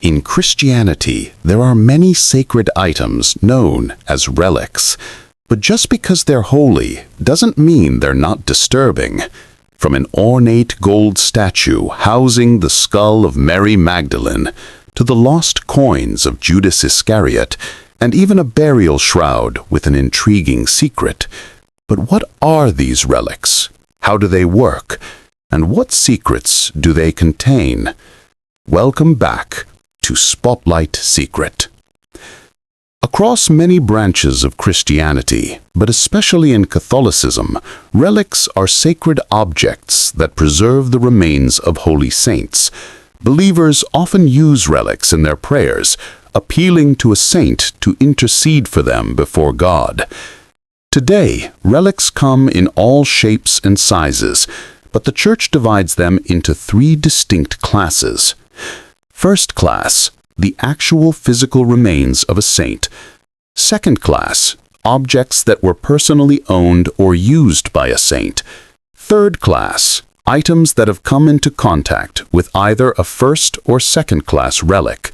In Christianity, there are many sacred items known as relics, but just because they're holy doesn't mean they're not disturbing. From an ornate gold statue housing the skull of Mary Magdalene, to the lost coins of Judas Iscariot, and even a burial shroud with an intriguing secret. But what are these relics? How do they work? And what secrets do they contain? Welcome back to Spotlight Secret. Across many branches of Christianity, but especially in Catholicism, relics are sacred objects that preserve the remains of holy saints. Believers often use relics in their prayers, appealing to a saint to intercede for them before God. Today, relics come in all shapes and sizes, but the Church divides them into three distinct classes. First class, the actual physical remains of a saint. Second class, objects that were personally owned or used by a saint. Third class, items that have come into contact with either a first or second class relic.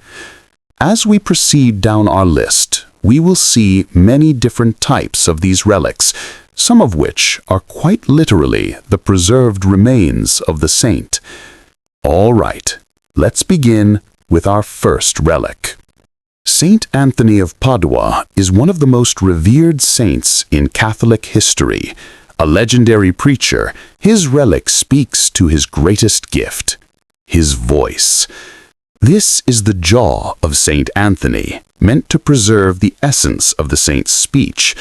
As we proceed down our list, we will see many different types of these relics, some of which are quite literally the preserved remains of the saint. All right, let's begin with our first relic. Saint Anthony of Padua is one of the most revered saints in Catholic history. A legendary preacher, his relic speaks to his greatest gift, his voice. This is the jaw of Saint Anthony, meant to preserve the essence of the saint's speech.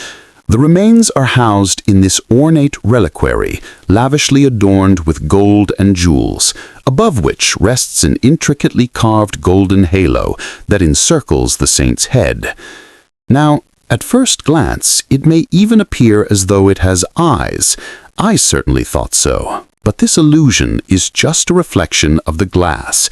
The remains are housed in this ornate reliquary, lavishly adorned with gold and jewels, above which rests an intricately carved golden halo that encircles the saint's head. Now, at first glance, it may even appear as though it has eyes. I certainly thought so, but this illusion is just a reflection of the glass.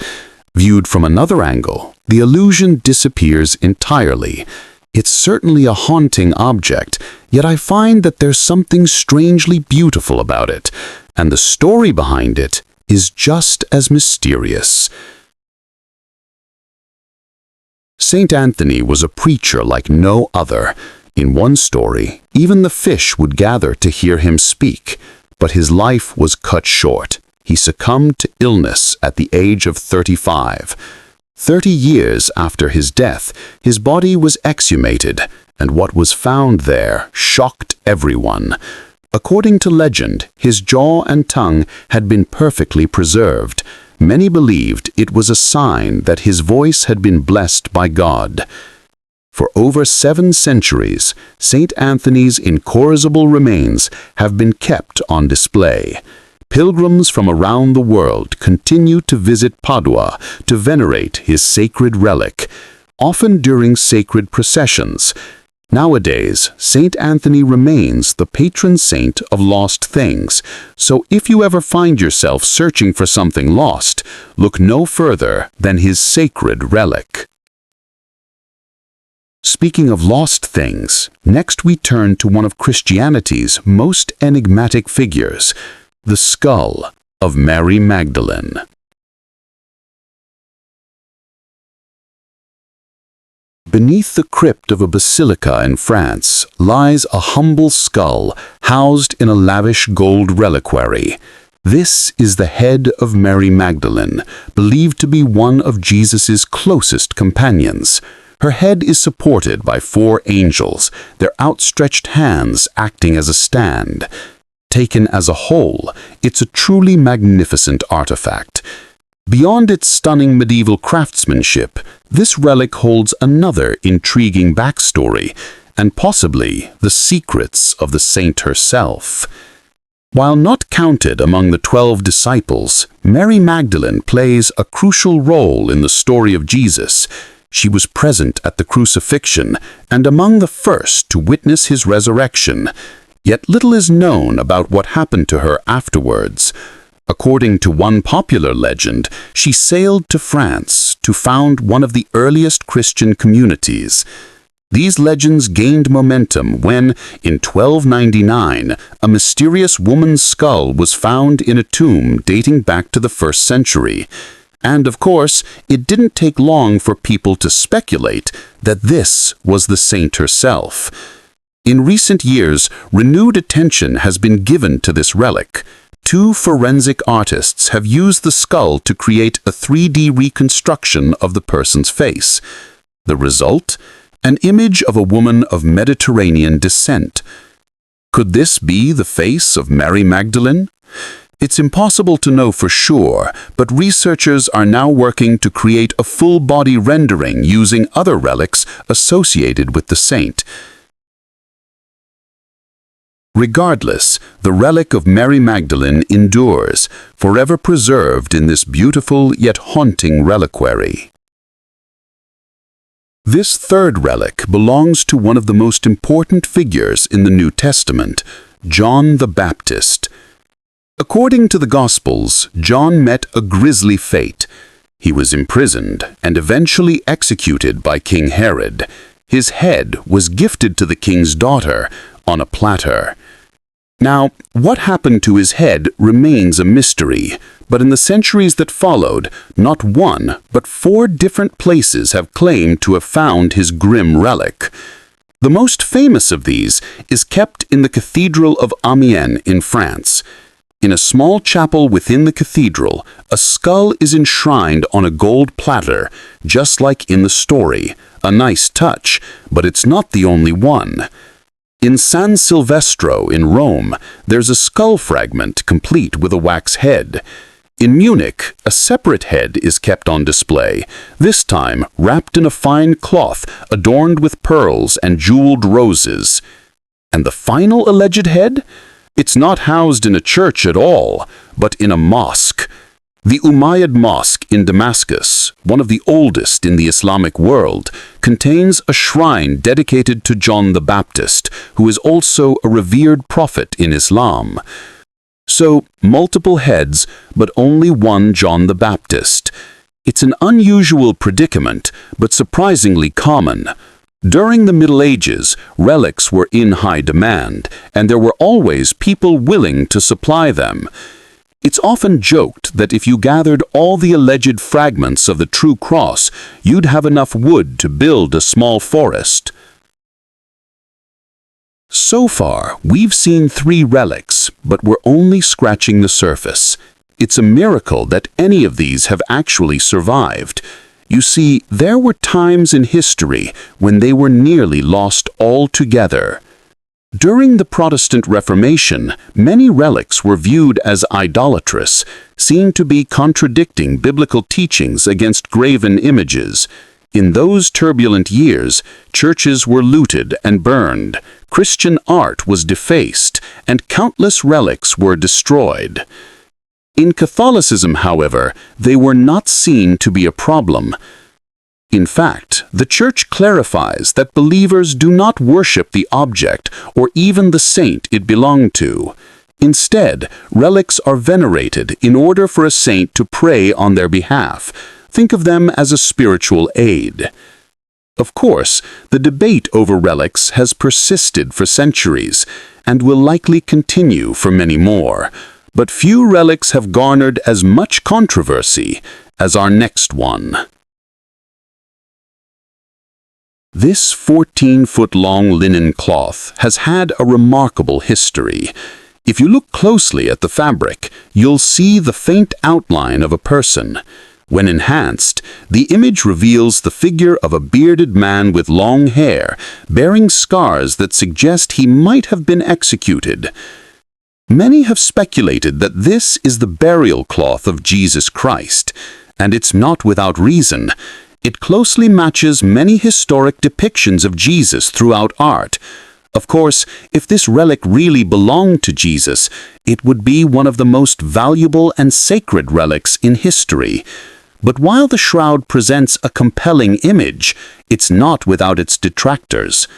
Viewed from another angle, the illusion disappears entirely. It's certainly a haunting object, yet I find that there's something strangely beautiful about it, and the story behind it is just as mysterious. Saint Anthony was a preacher like no other. In one story, even the fish would gather to hear him speak, but his life was cut short. He succumbed to illness at the age of 35. 30 years after his death, his body was exhumated, and what was found there shocked everyone. According to legend, his jaw and tongue had been perfectly preserved. Many believed it was a sign that his voice had been blessed by God. For over 7 centuries, Saint Anthony's incorruptible remains have been kept on display. Pilgrims from around the world continue to visit Padua to venerate his sacred relic, often during sacred processions. Nowadays, Saint Anthony remains the patron saint of lost things, so if you ever find yourself searching for something lost, look no further than his sacred relic. Speaking of lost things, next we turn to one of Christianity's most enigmatic figures, the skull of Mary Magdalene. Beneath the crypt of a basilica in France lies a humble skull housed in a lavish gold reliquary. This is the head of Mary Magdalene, believed to be one of Jesus' closest companions. Her head is supported by 4 angels, their outstretched hands acting as a stand. Taken as a whole, it's a truly magnificent artifact. Beyond its stunning medieval craftsmanship, this relic holds another intriguing backstory, and possibly the secrets of the saint herself. While not counted among the 12 disciples, Mary Magdalene plays a crucial role in the story of Jesus. She was present at the crucifixion and among the first to witness his resurrection. Yet little is known about what happened to her afterwards. According to one popular legend, she sailed to France to found one of the earliest Christian communities. These legends gained momentum when, in 1299, a mysterious woman's skull was found in a tomb dating back to the 1st century. And of course, it didn't take long for people to speculate that this was the saint herself. In recent years, renewed attention has been given to this relic. Two forensic artists have used the skull to create a 3D reconstruction of the person's face. The result? An image of a woman of Mediterranean descent. Could this be the face of Mary Magdalene? It's impossible to know for sure, but researchers are now working to create a full-body rendering using other relics associated with the saint. Regardless, the relic of Mary Magdalene endures, forever preserved in this beautiful yet haunting reliquary. This third relic belongs to one of the most important figures in the New Testament, John the Baptist. According to the Gospels, John met a grisly fate. He was imprisoned and eventually executed by King Herod. His head was gifted to the king's daughter on a platter. Now, what happened to his head remains a mystery, but in the centuries that followed, not one, but 4 different places have claimed to have found his grim relic. The most famous of these is kept in the Cathedral of Amiens in France. In a small chapel within the cathedral, a skull is enshrined on a gold platter, just like in the story. A nice touch, but it's not the only one. In San Silvestro in Rome, there's a skull fragment complete with a wax head. In Munich, a separate head is kept on display, this time wrapped in a fine cloth adorned with pearls and jeweled roses. And the final alleged head? It's not housed in a church at all, but in a mosque. The Umayyad Mosque in Damascus, one of the oldest in the Islamic world, contains a shrine dedicated to John the Baptist, who is also a revered prophet in Islam. So, multiple heads, but only one John the Baptist. It's an unusual predicament, but surprisingly common. During the Middle Ages, relics were in high demand, and there were always people willing to supply them. It's often joked that if you gathered all the alleged fragments of the true cross, you'd have enough wood to build a small forest. So far, we've seen 3 relics, but we're only scratching the surface. It's a miracle that any of these have actually survived. You see, there were times in history when they were nearly lost altogether. During the Protestant Reformation, many relics were viewed as idolatrous, seen to be contradicting biblical teachings against graven images. In those turbulent years, churches were looted and burned, Christian art was defaced, and countless relics were destroyed. In Catholicism, however, they were not seen to be a problem. In fact, the Church clarifies that believers do not worship the object or even the saint it belonged to. Instead, relics are venerated in order for a saint to pray on their behalf. Think of them as a spiritual aid. Of course, the debate over relics has persisted for centuries and will likely continue for many more. But few relics have garnered as much controversy as our next one. This 14-foot-long linen cloth has had a remarkable history. If you look closely at the fabric, you'll see the faint outline of a person. When enhanced, the image reveals the figure of a bearded man with long hair, bearing scars that suggest he might have been executed. Many have speculated that this is the burial cloth of Jesus Christ, and it's not without reason. It closely matches many historic depictions of Jesus throughout art. Of course, if this relic really belonged to Jesus, it would be one of the most valuable and sacred relics in history. But while the shroud presents a compelling image, it's not without its detractors.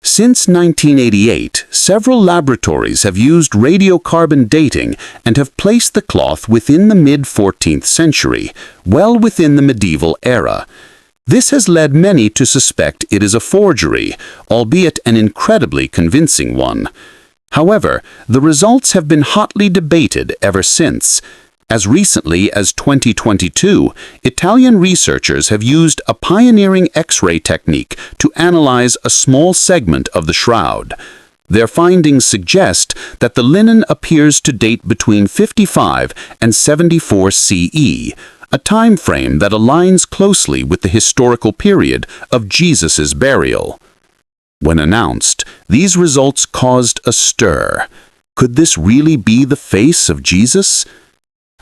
Since 1988, several laboratories have used radiocarbon dating and have placed the cloth within the mid-14th century, well within the medieval era. This has led many to suspect it is a forgery, albeit an incredibly convincing one. However, the results have been hotly debated ever since. As recently as 2022, Italian researchers have used a pioneering X-ray technique to analyze a small segment of the shroud. Their findings suggest that the linen appears to date between 55 and 74 CE, a time frame that aligns closely with the historical period of Jesus' burial. When announced, these results caused a stir. Could this really be the face of Jesus?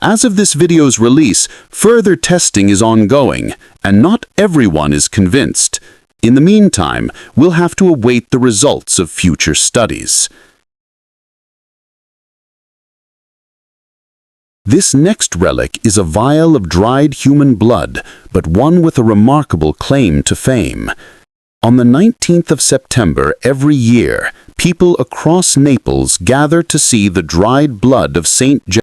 As of this video's release, further testing is ongoing, and not everyone is convinced. In the meantime, we'll have to await the results of future studies. This next relic is a vial of dried human blood, but one with a remarkable claim to fame. On the 19th of September every year, people across Naples gather to see the dried blood of Saint John.